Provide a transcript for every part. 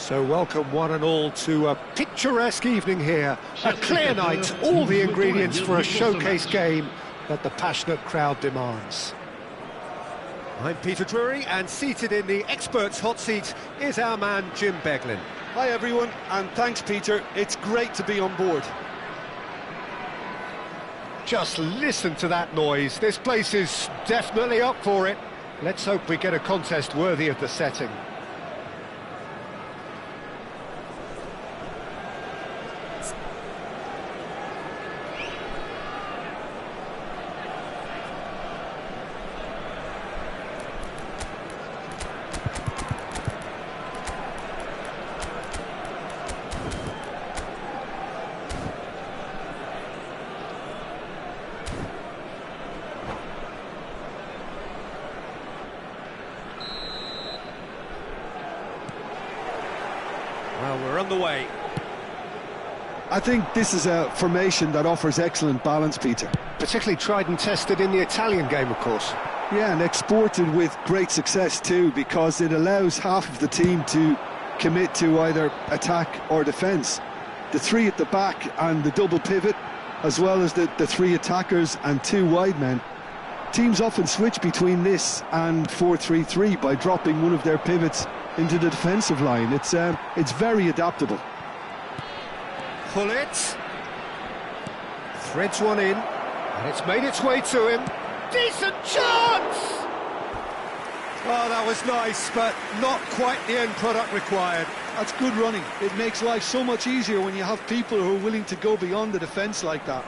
So welcome one and all to a picturesque evening here. A clear night, all the ingredients for a showcase game that the passionate crowd demands. I'm Peter Drury, and seated in the experts' hot seat is our man Jim Beglin. Hi everyone, and thanks Peter, it's great to be on board. Just listen to that noise, this place is definitely up for it. Let's hope we get a contest worthy of the setting. Well, we're on the way. I think this is a formation that offers excellent balance, Peter. Particularly tried and tested in the Italian game, of course. Yeah, and exported with great success too, because it allows half of the team to commit to either attack or defence. The three at the back and the double pivot, as well as the three attackers and two wide men. Teams often switch between this and 4-3-3 by dropping one of their pivots into the defensive line. It's very adaptable. Pull it. Threads one in, and it's made its way to him. Decent chance! Oh, that was nice, but not quite the end product required. That's good running. It makes life so much easier when you have people who are willing to go beyond the defence like that.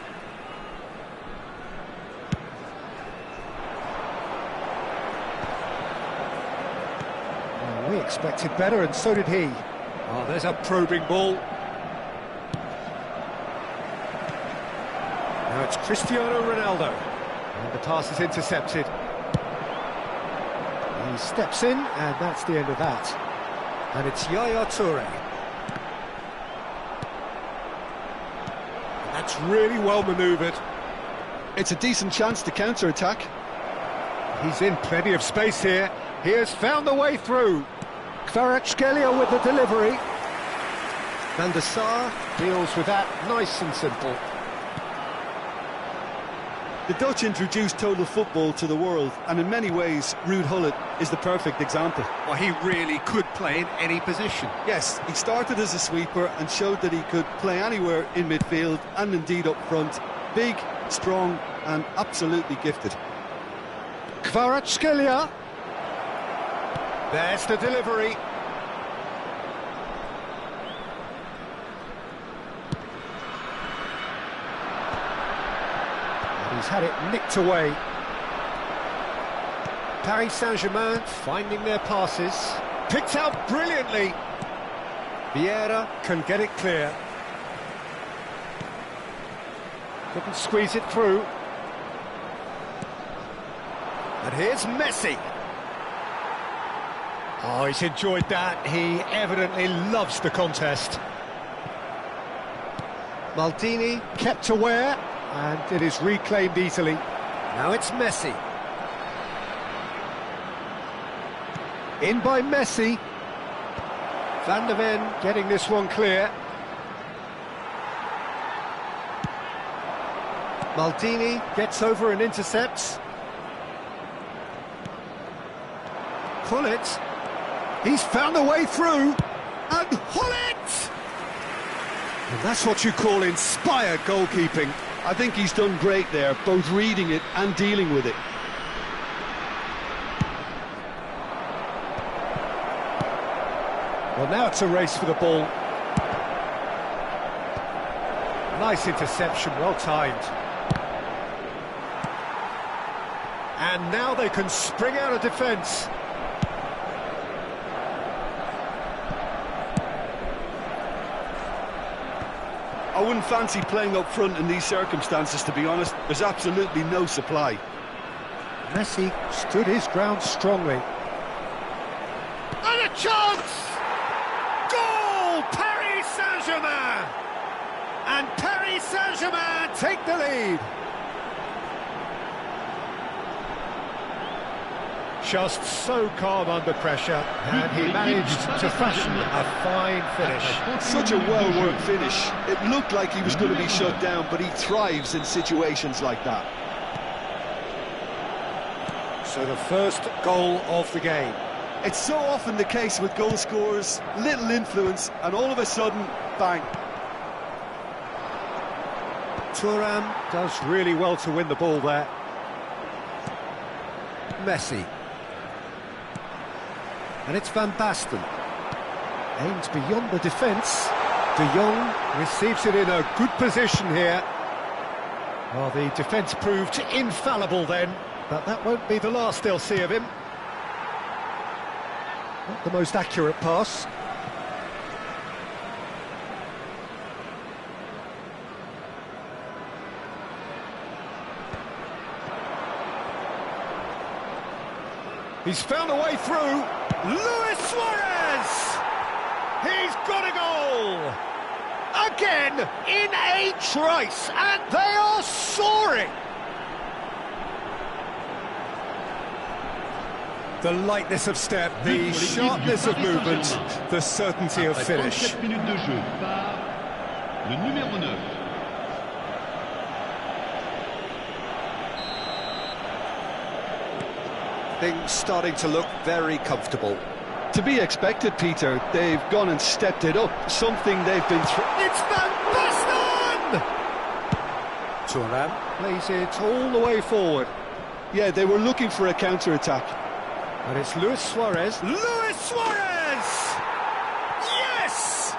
We expected better, and so did he. Oh, there's a probing ball. Now it's Cristiano Ronaldo. And the pass is intercepted. He steps in, and that's the end of that. And it's Yaya Toure. That's really well manoeuvred. It's a decent chance to counter-attack. He's in plenty of space here. He has found the way through. Kvaratskhelia with the delivery. Van der Sar deals with that nice and simple. The Dutch introduced total football to the world, and in many ways, Ruud Gullit is the perfect example. Well, he really could play in any position. Yes, he started as a sweeper and showed that he could play anywhere in midfield and indeed up front. Big, strong, and absolutely gifted. Kvaratskhelia. There's the delivery. And he's had it nicked away. Paris Saint-Germain finding their passes. Picked out brilliantly. Vieira can get it clear. Couldn't squeeze it through. And here's Messi. Oh, he's enjoyed that. He evidently loves the contest. Maldini kept aware, and it is reclaimed easily. Now it's Messi. In by Messi. Van der Ven getting this one clear. Maldini gets over and intercepts. Pull it. He's found a way through, and Gullit! And that's what you call inspired goalkeeping. I think he's done great there, both reading it and dealing with it. Well, now it's a race for the ball. Nice interception, well timed. And now they can spring out of defence. I wouldn't fancy playing up front in these circumstances, to be honest. There's absolutely no supply. Messi stood his ground strongly. And a chance! Goal! Paris Saint-Germain! And Paris Saint-Germain take the lead. Just so calm under pressure, and he managed to fashion a fine finish. Such a well-worked finish. It looked like he was going to be shut down, but he thrives in situations like that. So the first goal of the game. It's so often the case with goal scorers, little influence, and all of a sudden, bang. Thuram does really well to win the ball there. Messi. And it's Van Basten. Aims beyond the defence. De Jong receives it in a good position here. Well, the defence proved infallible then, but that won't be the last they'll see of him. Not the most accurate pass. He's found a way through. Luis Suarez! He's got a goal! Again, in a trice, and they are soaring! The lightness of step, the sharpness of movement, the certainty of finish. Things starting to look very comfortable. To be expected, Peter. They've gone and stepped it up. Something they've been through. It's Van Basten! Thuram plays it all the way forward. Yeah, they were looking for a counter-attack. And it's Luis Suarez. Luis Suarez! Yes!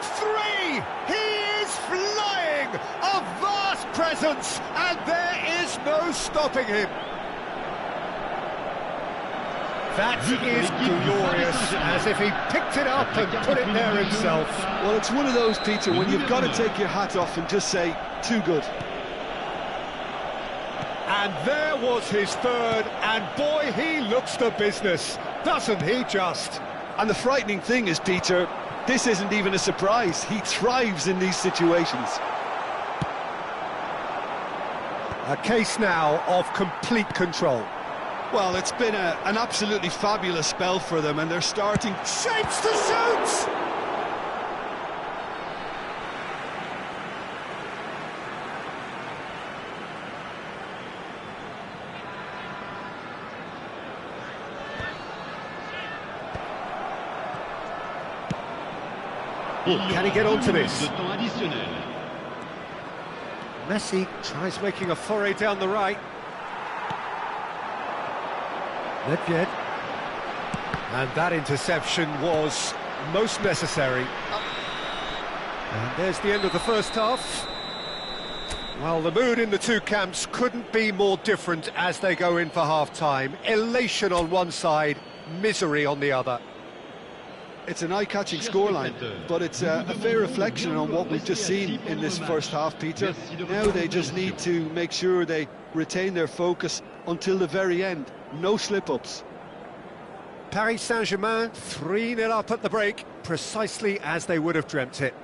3! He is flying! A vast presence, and there is no stopping him. That is glorious, as if he picked it up and put it there himself. Well, it's one of those, Peter, when you've got to take your hat off and just say, too good. And there was his third, and boy, he looks the business, doesn't he just? And the frightening thing is, Peter, this isn't even a surprise. He thrives in these situations. A case now of complete control. Well, it's been an absolutely fabulous spell for them, and they're starting... Shapes to shoot! Can he get onto this? Messi tries making a foray down the right. Nedved. And that interception was most necessary. And there's the end of the first half. Well, the mood in the two camps couldn't be more different as they go in for half-time. Elation on one side, misery on the other. It's an eye-catching scoreline, but it's a fair reflection on what we've just seen in this first half, Peter. Now they just need to make sure they retain their focus until the very end. No slip-ups. Paris Saint-Germain 3-0 up at the break, precisely as they would have dreamt it.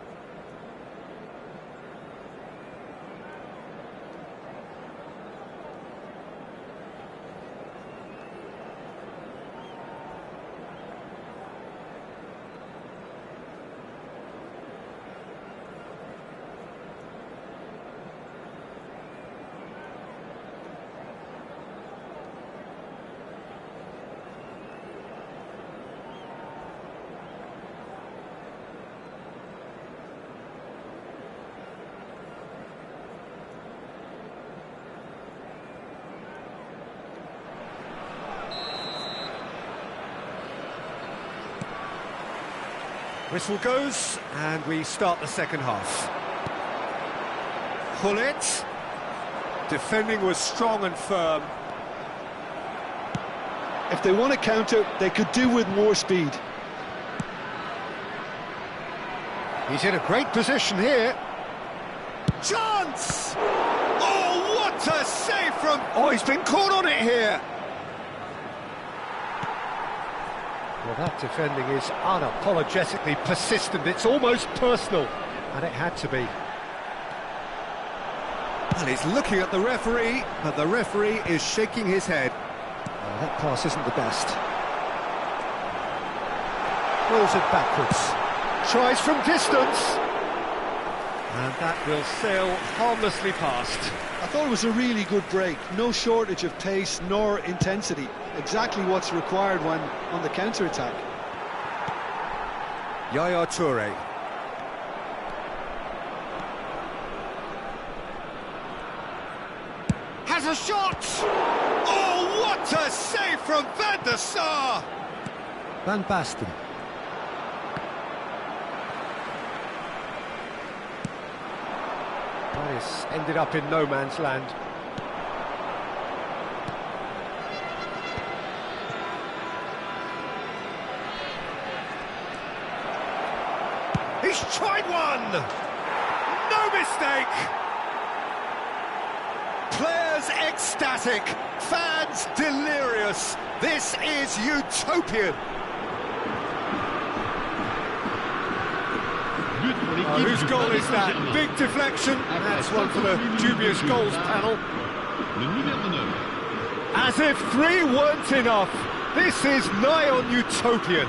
Whistle goes, and we start the second half. Hullet. Defending was strong and firm. If they want to counter, they could do with more speed. He's in a great position here. Chance! Oh, what a save from... Oh, he's been caught on it here. Well, that defending is unapologetically persistent. It's almost personal, and it had to be. And he's looking at the referee, but the referee is shaking his head. That pass isn't the best. Rolls it backwards. Tries from distance. And that will sail harmlessly past. I thought it was a really good break. No shortage of pace nor intensity. Exactly what's required when on the counter-attack. Yaya Toure. Has a shot! Oh, what a save from Van der Sar! Van Basten. This ended up in no man's land. He's tried one! No mistake! Players ecstatic, fans delirious. This is utopian. Whose goal is that? Big deflection. That's one for the dubious goals panel. As if 3 weren't enough. This is nigh on utopian.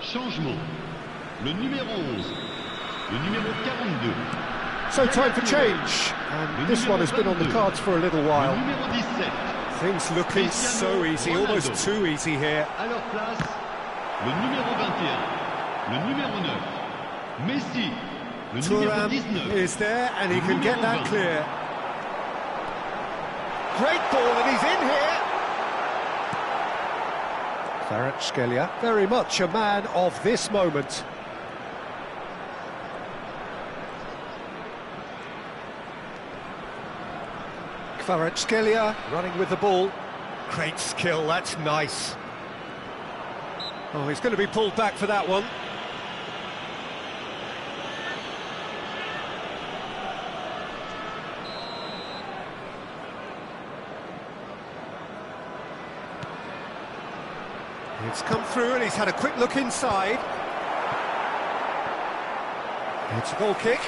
Changement. Le numéro 11. Le numéro 42. So time for change. And this one has been on the cards for a little while. Le numéro 17. Things looking so easy, almost too easy here. À leur place, le numéro 21. Le numéro 9. Messi. Le numéro Thuram 19. is there and he can get that clear. Great ball and he's in here. Kvaratskhelia, very much a man of this moment. Kvaratskhelia running with the ball. Great skill, that's nice. Oh, he's going to be pulled back for that one. It's come through and he's had a quick look inside. It's a goal kick.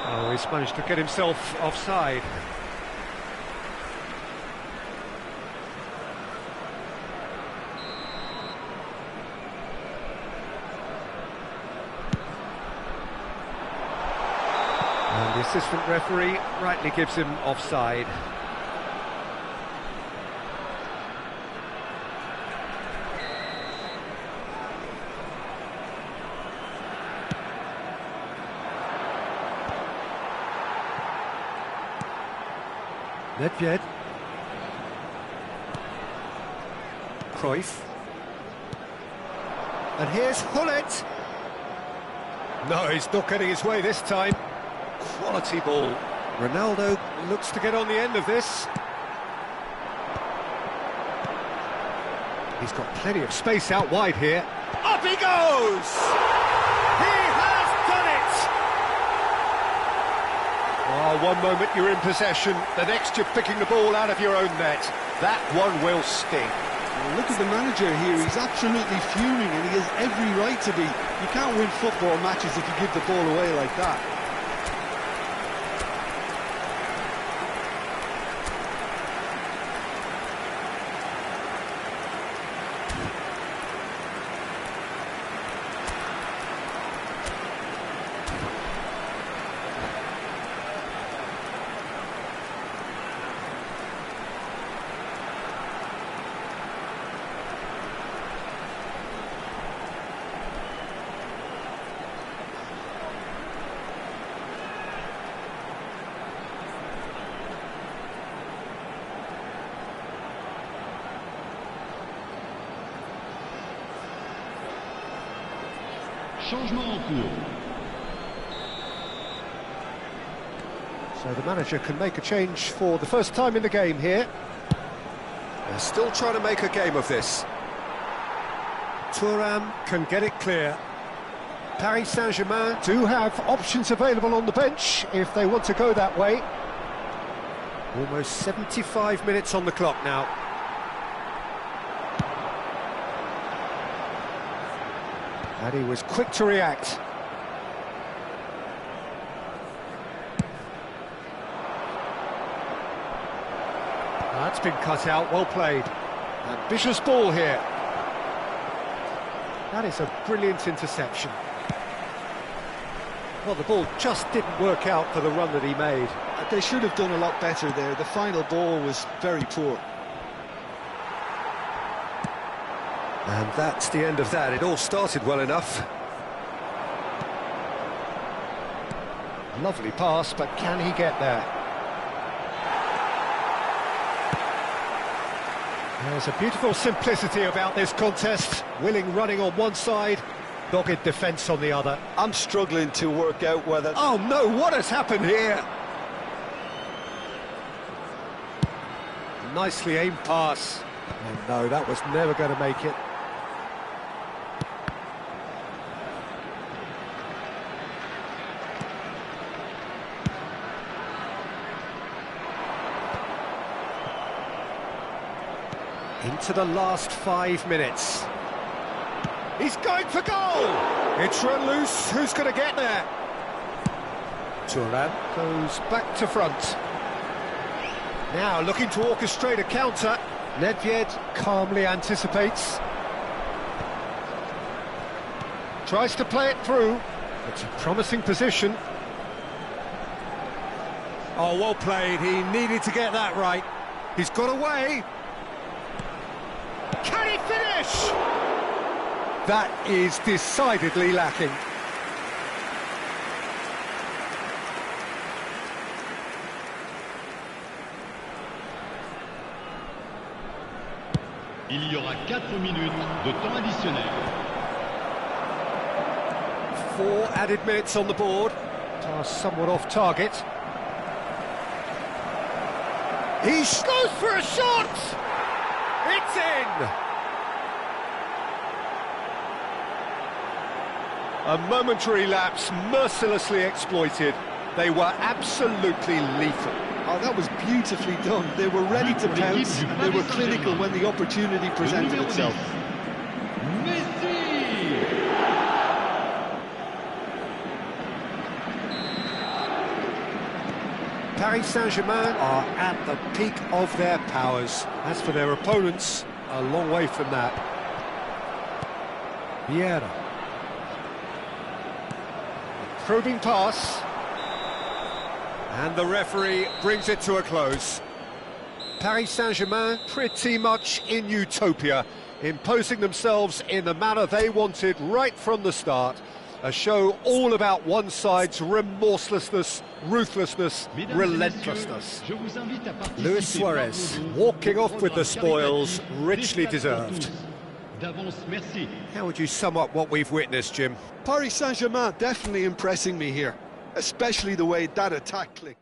Oh, he's managed to get himself offside. And the assistant referee rightly gives him offside. Nedved. Cruyff. And here's Hullet. No, he's not getting his way this time. Quality ball. Ronaldo looks to get on the end of this. He's got plenty of space out wide here. Up he goes! He has done it! Oh, one moment you're in possession, the next you're picking the ball out of your own net. That one will sting. Well, look at the manager here, he's absolutely fuming and he has every right to be. You can't win football matches if you give the ball away like that. Changement en cours. So the manager can make a change for the first time in the game here. They're still trying to make a game of this. Thuram can get it clear. Paris Saint-Germain do have options available on the bench if they want to go that way. Almost 75 minutes on the clock now. And he was quick to react. That's been cut out, well played. Ambitious ball here. That is a brilliant interception. Well, the ball just didn't work out for the run that he made. They should have done a lot better there. The final ball was very poor. And that's the end of that. It all started well enough. Lovely pass, but can he get there? There's a beautiful simplicity about this contest. Willing running on one side, dogged defence on the other. I'm struggling to work out whether... Oh no, what has happened here? Nicely aimed pass. And no, that was never going to make it. Into the last 5 minutes. He's going for goal! It's run loose, who's going to get there? Thuram goes back to front. Now looking to orchestrate a counter. Nedved calmly anticipates. Tries to play it through. It's a promising position. Oh, well played, he needed to get that right. He's got away. Can he finish? That is decidedly lacking. Il y aura 4 minutes de temps additionnel. 4 added minutes on the board. Pass somewhat off target. He goes for a shot! It's in! A momentary lapse mercilessly exploited. They were absolutely lethal. Oh, that was beautifully done. They were ready to pounce, and they were clinical when the opportunity presented itself. Messi! Paris Saint-Germain are at the peak of their powers. As for their opponents, a long way from that. Vieira. Probing pass. And the referee brings it to a close. Paris Saint-Germain pretty much in utopia, imposing themselves in the manner they wanted right from the start. A show all about one side's remorselessness, ruthlessness, relentlessness. Luis Suarez walking off with the spoils, richly deserved. How would you sum up what we've witnessed, Jim? Paris Saint-Germain definitely impressing me here, especially the way that attack clicked.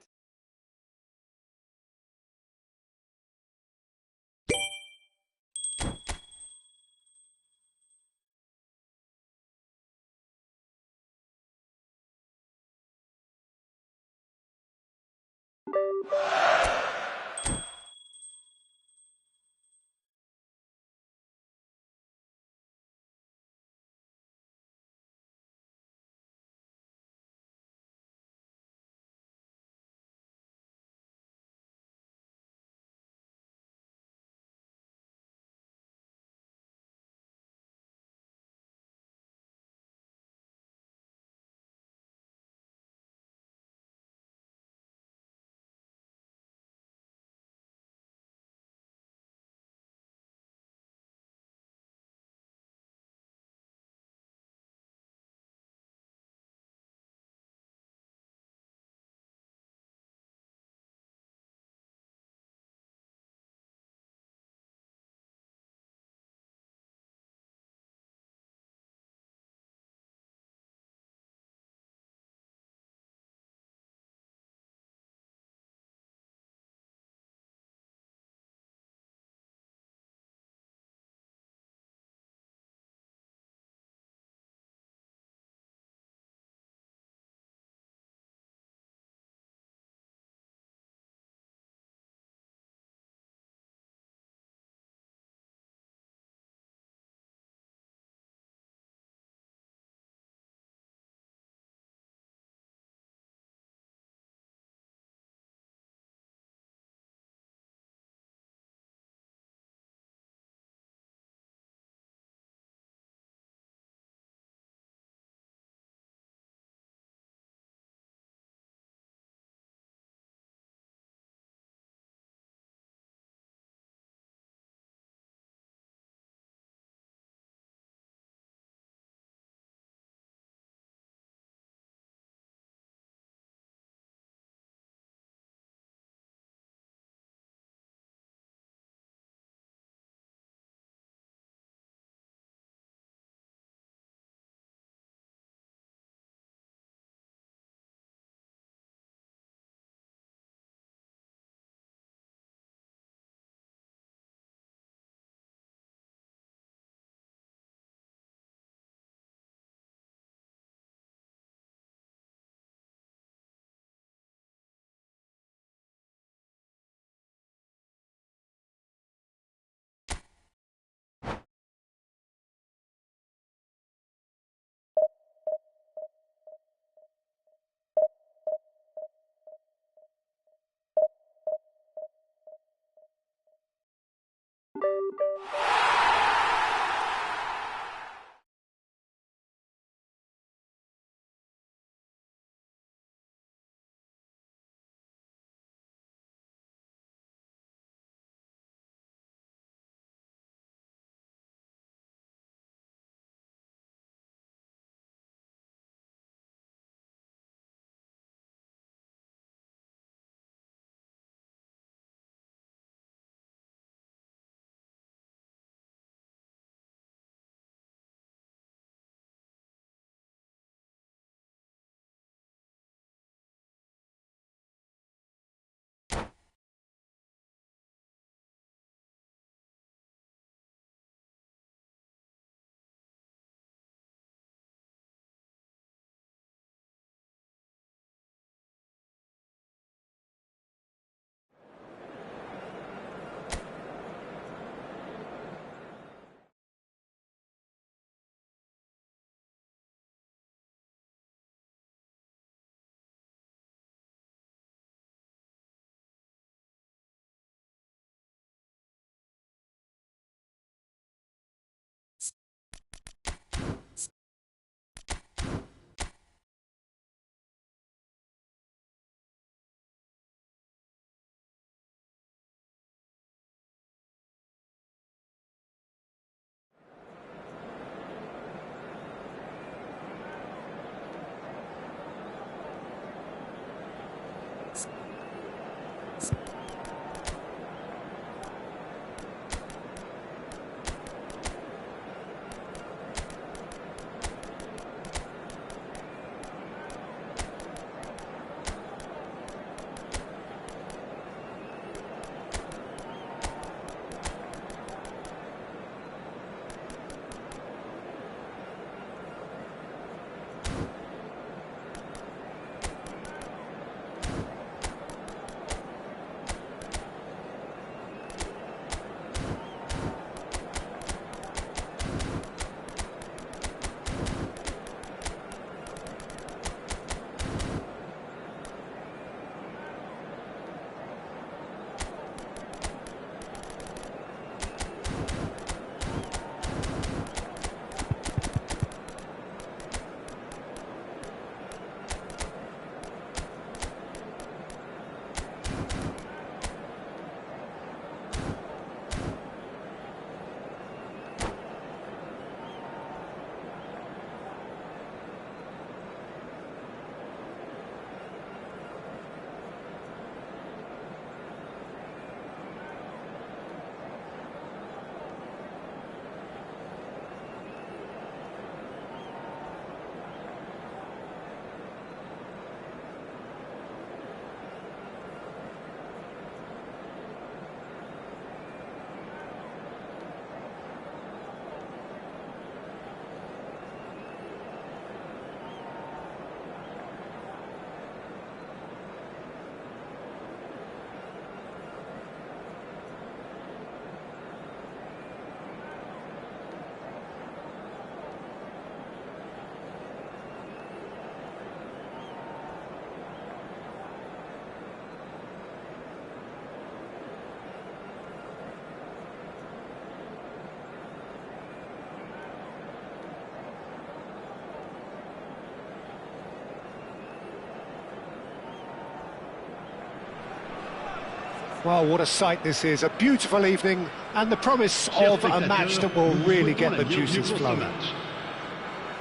Well, what a sight this is, a beautiful evening, and the promise of a match that will really get the juices flowing.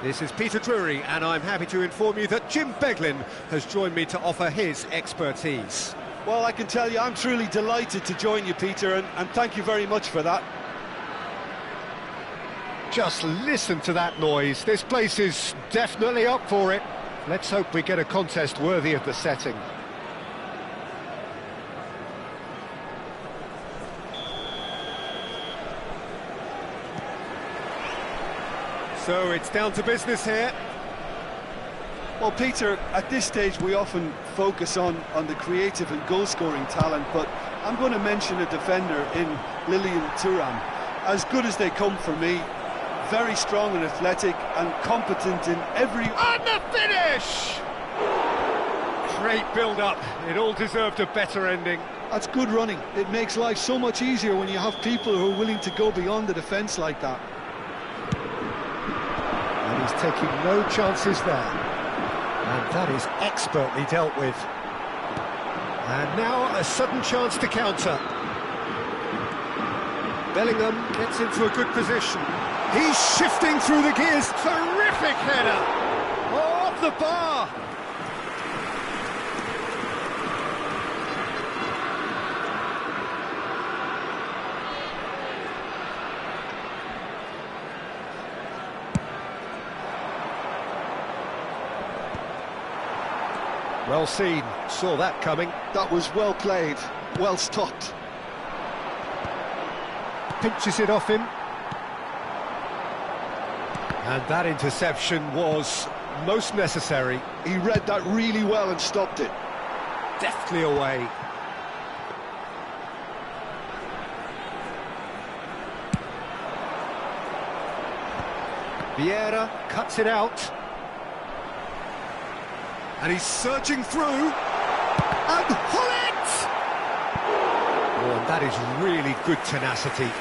This is Peter Drury, and I'm happy to inform you that Jim Beglin has joined me to offer his expertise. Well, I can tell you I'm truly delighted to join you, Peter, and thank you very much for that. Just listen to that noise. This place is definitely up for it. Let's hope we get a contest worthy of the setting. So it's down to business here. Well, Peter, at this stage we often focus on the creative and goal-scoring talent, but I'm going to mention a defender in Lilian Thuram. As good as they come for me, very strong and athletic and competent in every... And the finish! Great build-up. It all deserved a better ending. That's good running. It makes life so much easier when you have people who are willing to go beyond the defence like that. And he's taking no chances there. And that is expertly dealt with. And now a sudden chance to counter. Bellingham gets into a good position. He's shifting through the gears. Terrific header! Oh, off the bar! Well seen, saw that coming. That was well played, well stopped. Pinches it off him. And that interception was most necessary. He read that really well and stopped it. Deftly away. Vieira cuts it out. And he's surging through. And Hullet! Oh, and that is really good tenacity.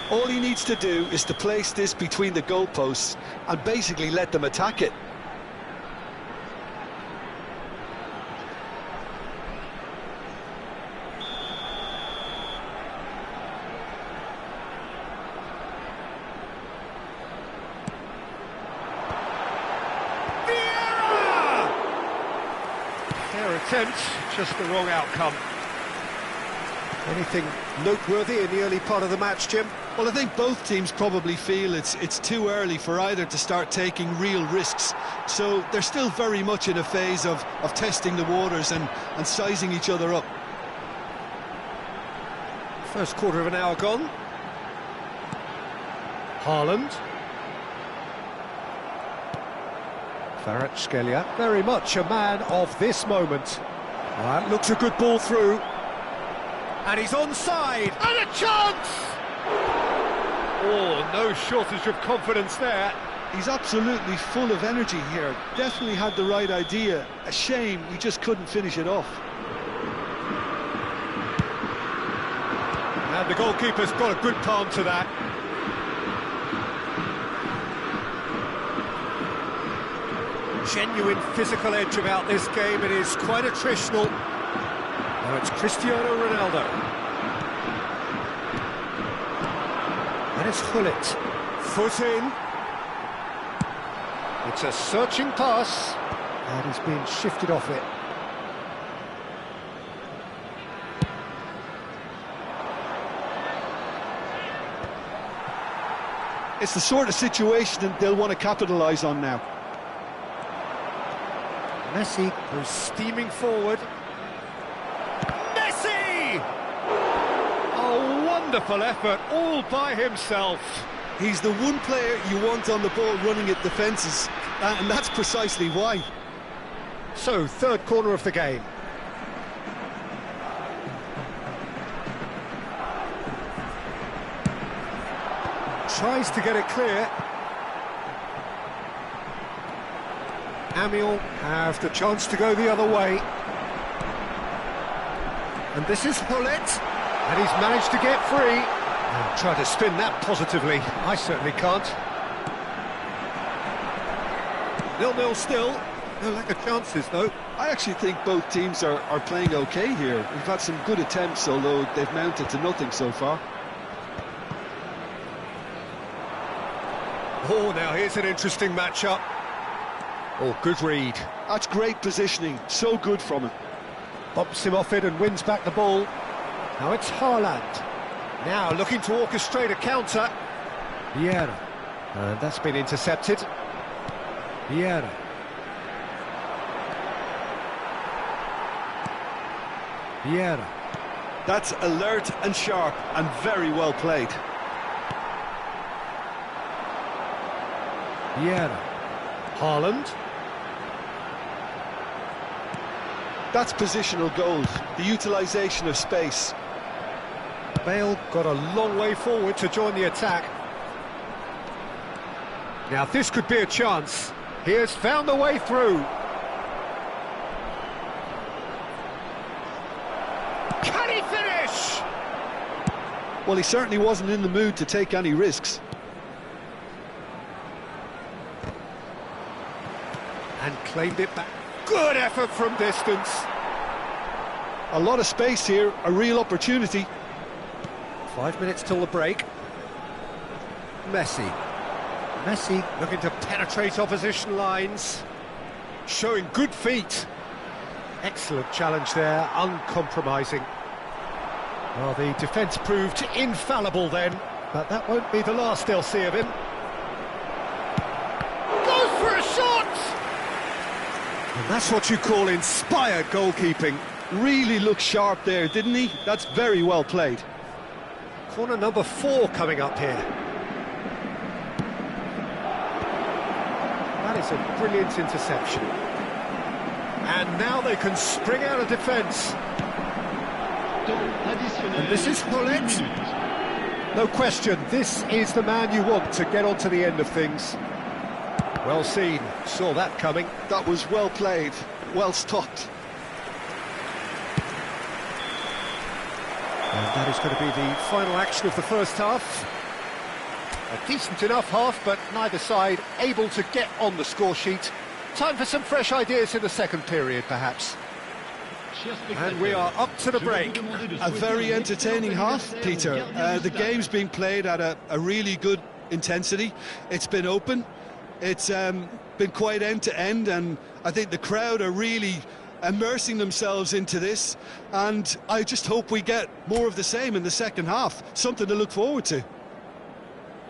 All he needs to do is to place this between the goalposts and basically let them attack it. Their attempt, just the wrong outcome. Anything noteworthy in the early part of the match, Jim? Well, I think both teams probably feel it's too early for either to start taking real risks. So they're still very much in a phase of testing the waters and sizing each other up. First quarter of an hour gone. Haaland. Kvaratskhelia, very much a man of this moment. That looks a good ball through. And he's onside. And a chance! Oh, no shortage of confidence there. He's absolutely full of energy here. Definitely had the right idea. A shame he just couldn't finish it off. And the goalkeeper's got a good palm to that. Genuine physical edge about this game. It is quite attritional. Now it's Cristiano Ronaldo. And it's Hullet. Foot in. It's a searching pass. And he's being shifted off it. It's the sort of situation that they'll want to capitalise on now. Messi goes steaming forward. Messi! A wonderful effort, all by himself. He's the one player you want on the ball running at defences, and that's precisely why. So, third corner of the game. Tries to get it clear. Amiel have the chance to go the other way. And this is Hullet. And he's managed to get free. And try to spin that positively. I certainly can't. 0-0 still. No lack of chances, though. I actually think both teams are playing okay here. We've had some good attempts, although they've mounted to nothing so far. Oh, now here's an interesting matchup. Oh, good read. That's great positioning, so good from him. Bumps him off it and wins back the ball. Now it's Haaland. Now looking to orchestrate a counter. Vieira. And that's been intercepted. Vieira. Vieira. That's alert and sharp and very well played. Vieira. Haaland. That's positional gold, the utilisation of space. Bale got a long way forward to join the attack. Now this could be a chance. He has found the way through. Can he finish? Well, he certainly wasn't in the mood to take any risks. And claimed it back. Good effort from distance. A lot of space here, a real opportunity. 5 minutes till the break. Messi. Messi looking to penetrate opposition lines. Showing good feet. Excellent challenge there, uncompromising. Well, the defence proved infallible then, but that won't be the last they'll see of him. Goes for a shot! And that's what you call inspired goalkeeping. Really looked sharp there, didn't he? That's very well played. Corner number 4 coming up here. That is a brilliant interception. And now they can spring out of defence. And this is Hullet. No question, this is the man you want to get onto the end of things. Well seen, saw that coming. That was well played, well stopped. And that is going to be the final action of the first half. A decent enough half, but neither side able to get on the score sheet. Time for some fresh ideas in the second period, perhaps. And we are up to the break. A very entertaining half, Peter. The game's been played at a really good intensity. It's been open. It's been quite end-to-end, and I think the crowd are really immersing themselves into this, and I just hope we get more of the same in the second half. Something to look forward to.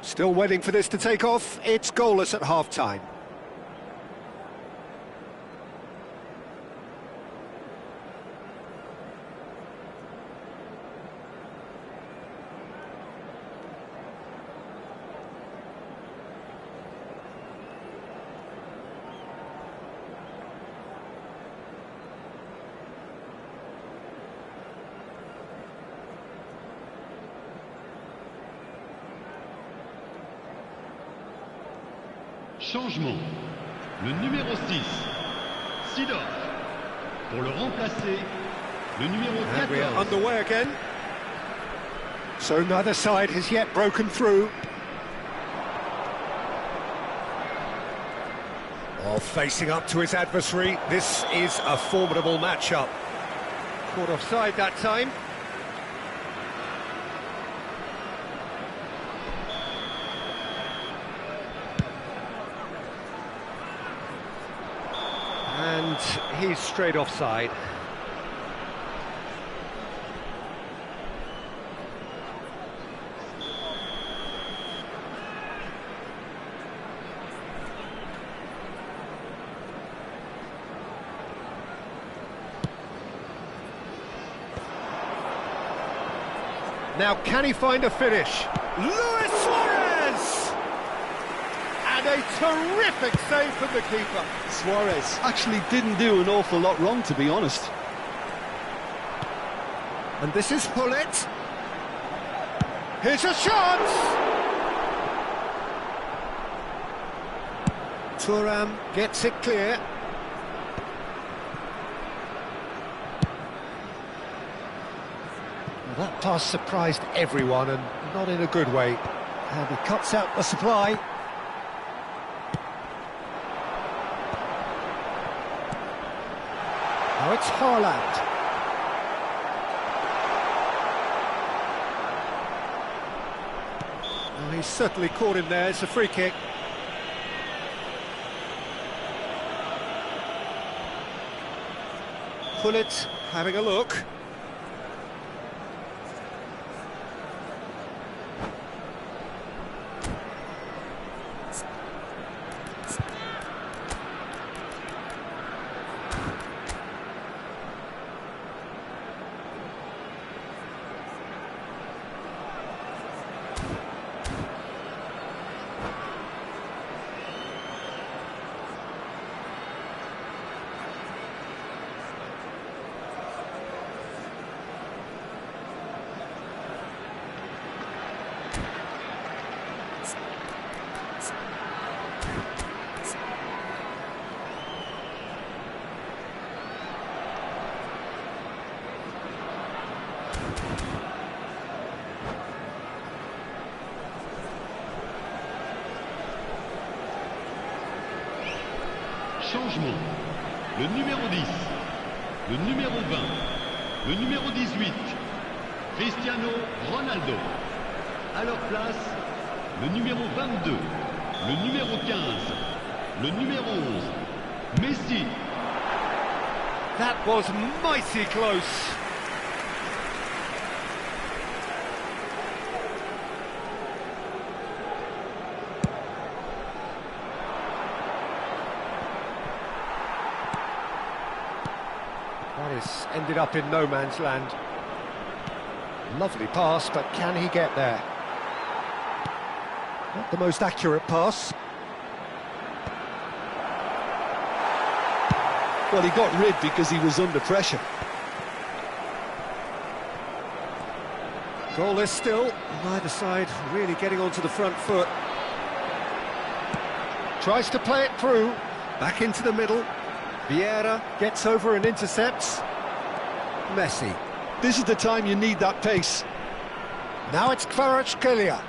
Still waiting for this to take off. It's goalless at half-time. Changement. Le numéro 6, Sidorf. Pour le remplacer, le numéro 14. And we're underway again. So neither side has yet broken through. Oh, facing up to his adversary. This is a formidable matchup. Caught offside that time. And he's straight offside. Now, can he find a finish? Luis Suarez! And a terrific save from the keeper. Suarez actually didn't do an awful lot wrong, to be honest. And this is Hullet. Here's a chance! Thuram gets it clear. Well, that pass surprised everyone, and not in a good way. And he cuts out the supply. Now it's Haaland. Oh, he's certainly caught him there. It's a free kick. Pullet having a look. Changement. Le numéro 10, le numéro 20, le numéro 18, Cristiano Ronaldo. À leur place, le numéro 22, le numéro 15, le numéro 11, Messi. That was mighty close. That is ended up in no man's land. Lovely pass, but can he get there? Not the most accurate pass. Well, he got rid because he was under pressure. Goalless still, neither side really getting onto the front foot. Tries to play it through, back into the middle. Vieira gets over and intercepts. Messi. This is the time you need that pace. Now it's Kvaratskhelia.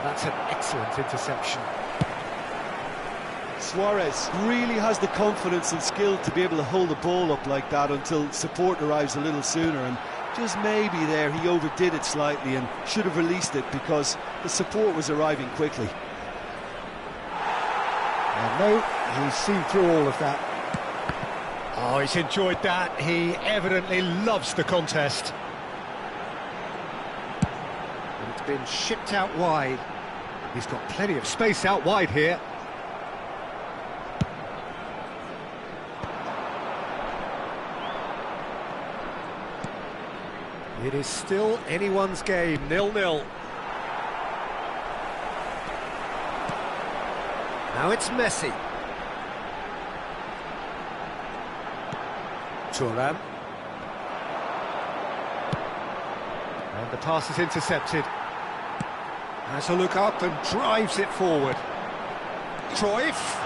That's an excellent interception. Suarez really has the confidence and skill to be able to hold the ball up like that until support arrives a little sooner, and just maybe there he overdid it slightly and should have released it because the support was arriving quickly. And no, he's seen through all of that. Oh, he's enjoyed that. He evidently loves the contest. And it's been shipped out wide. He's got plenty of space out wide here. It is still anyone's game, 0-0. Now it's Messi. Thuram. And the pass is intercepted. Has a look up and drives it forward. Cruyff.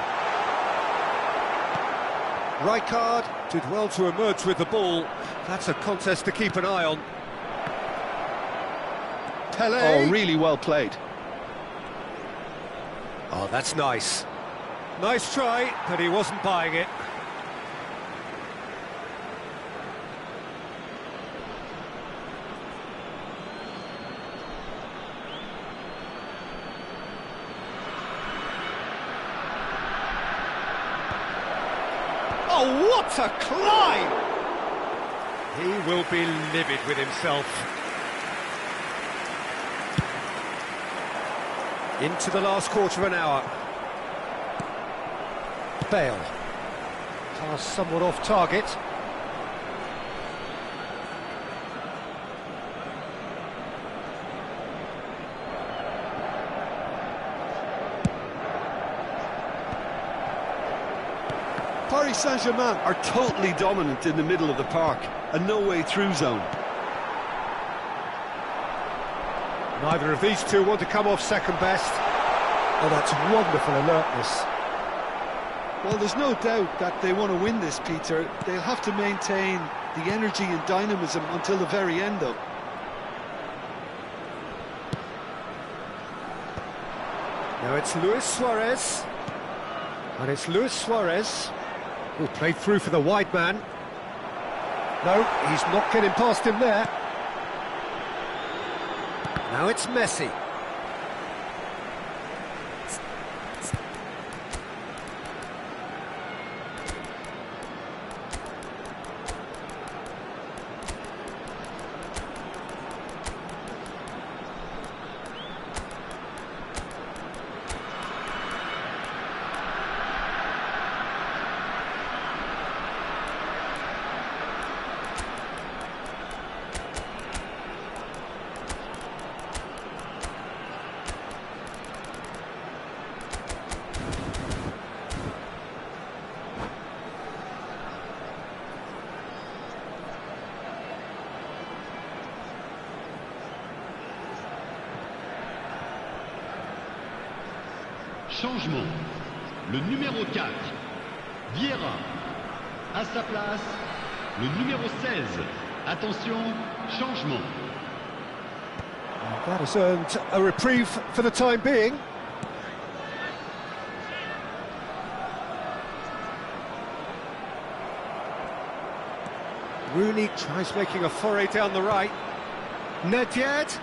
Rijkaard did well to emerge with the ball. That's a contest to keep an eye on. Pele. Oh, really well played. Oh, that's nice. Nice try, but he wasn't buying it. Oh, what a climb! He will be livid with himself. Into the last quarter of an hour. Bale. Pass somewhat off target. Paris Saint-Germain are totally dominant in the middle of the park, a no-way-through zone. Neither of these two want to come off second best. Oh, that's wonderful alertness. Well, there's no doubt that they want to win this, Peter. They'll have to maintain the energy and dynamism until the very end, though. Now it's Luis Suarez. And it's Luis Suarez, who played through for the wide man. No, he's not getting past him there. Now it's Messi. Changement. Le numéro 4, Vieira. À sa place, le numéro 16. Attention, changement. That has earned a reprieve for the time being. Rooney tries making a foray down the right. Nedved.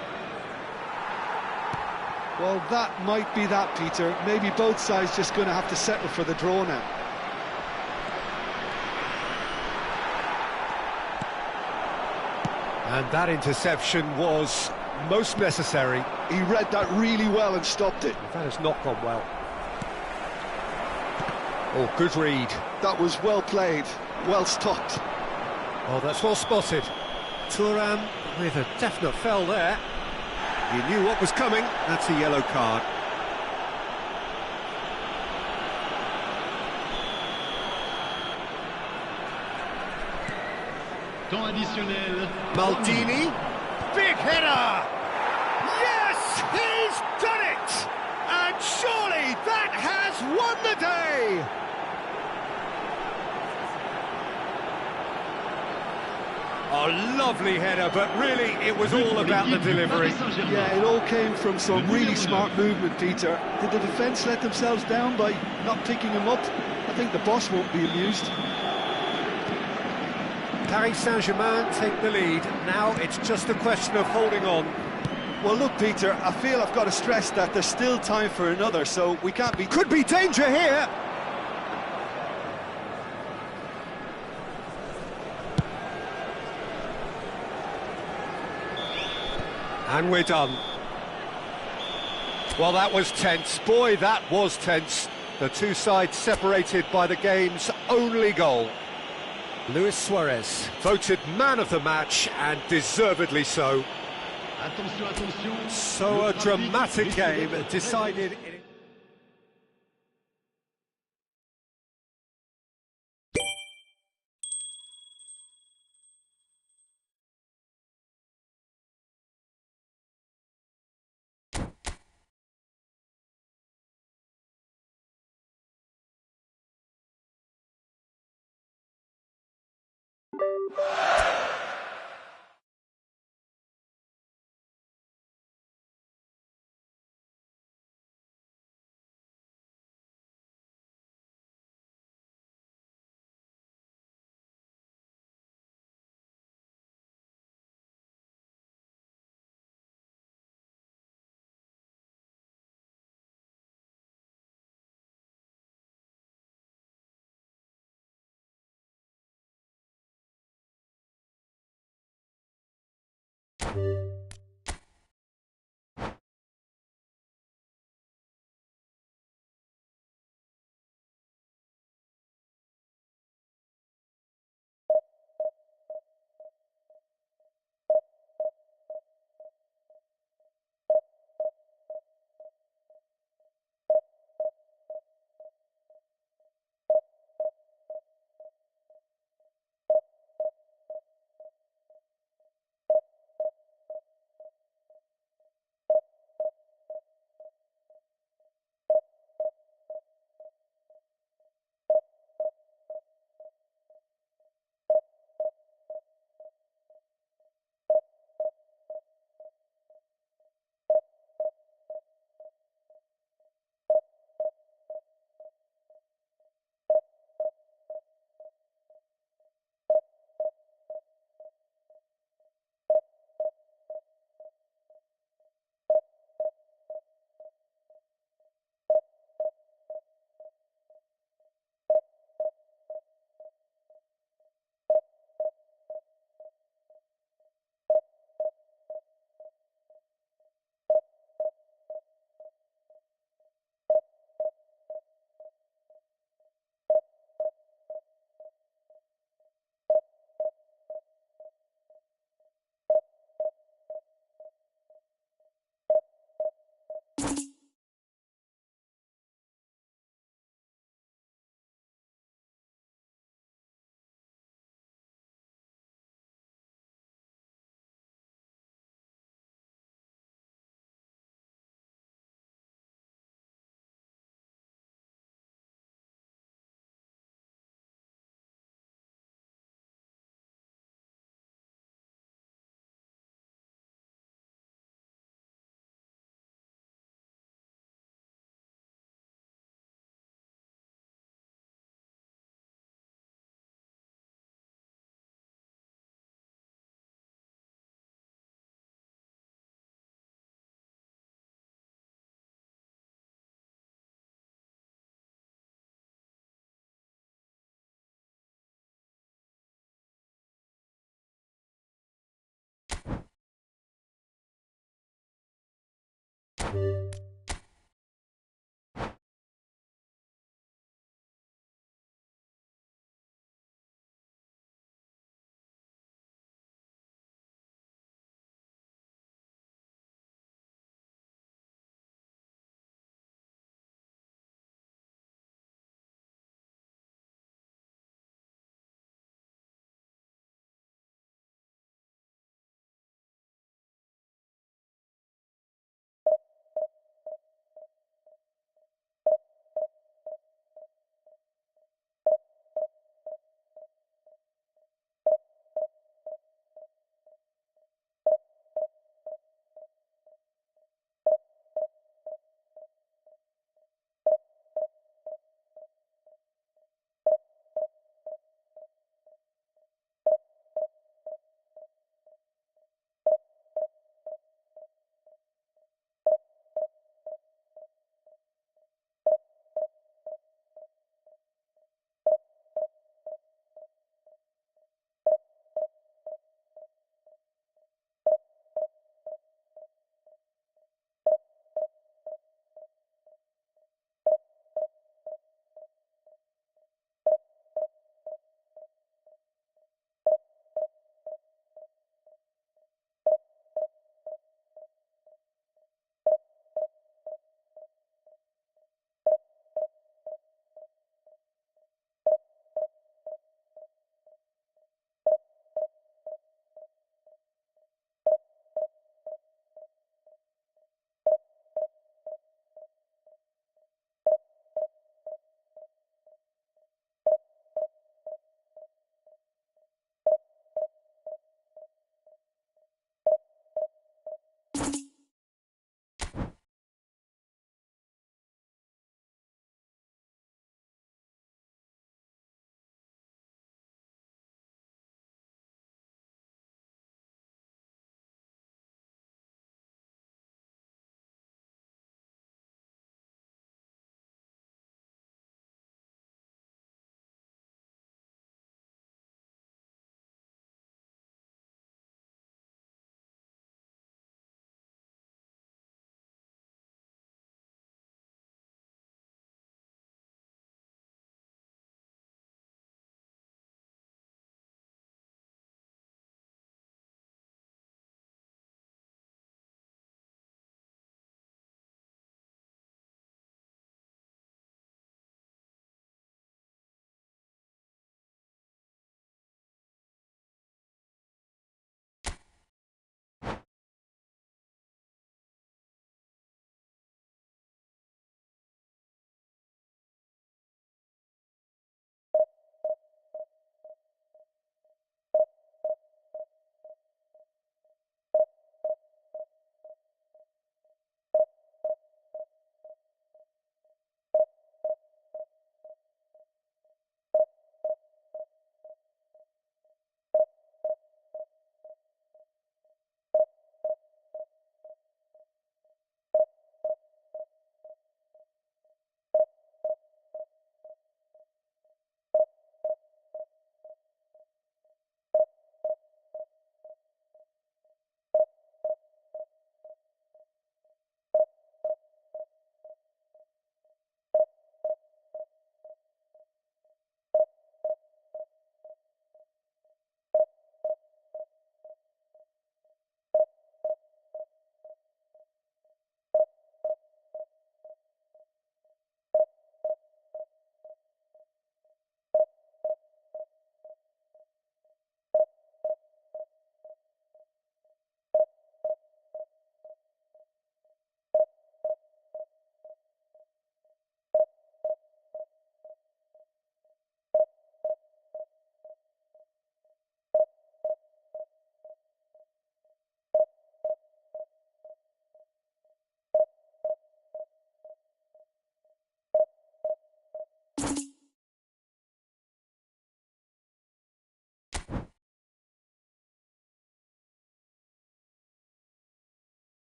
Well, that might be that, Peter. Maybe both sides just going to have to settle for the draw now. And that interception was most necessary. He read that really well and stopped it. That has not gone well. Oh, good read. That was well played, well stopped. Oh, that's well spotted. Thuram with a definite foul there. He knew what was coming. That's a yellow card. Temps additionnel. Maldini. Big header! Yes, he's done it! And surely that has won the day! A lovely header, but really it was all about the delivery. Yeah, it all came from some really smart movement, Peter. Did the defence let themselves down by not picking him up? I think the boss won't be amused. Paris Saint-Germain take the lead. Now it's just a question of holding on. Well, look, Peter, I feel I've got to stress that there's still time for another, so we can't be... Could be danger here! And we're done. Well, that was tense. Boy, that was tense. The two sides separated by the game's only goal. Luis Suarez, voted man of the match, and deservedly so. Attention, attention. So a dramatic game decided...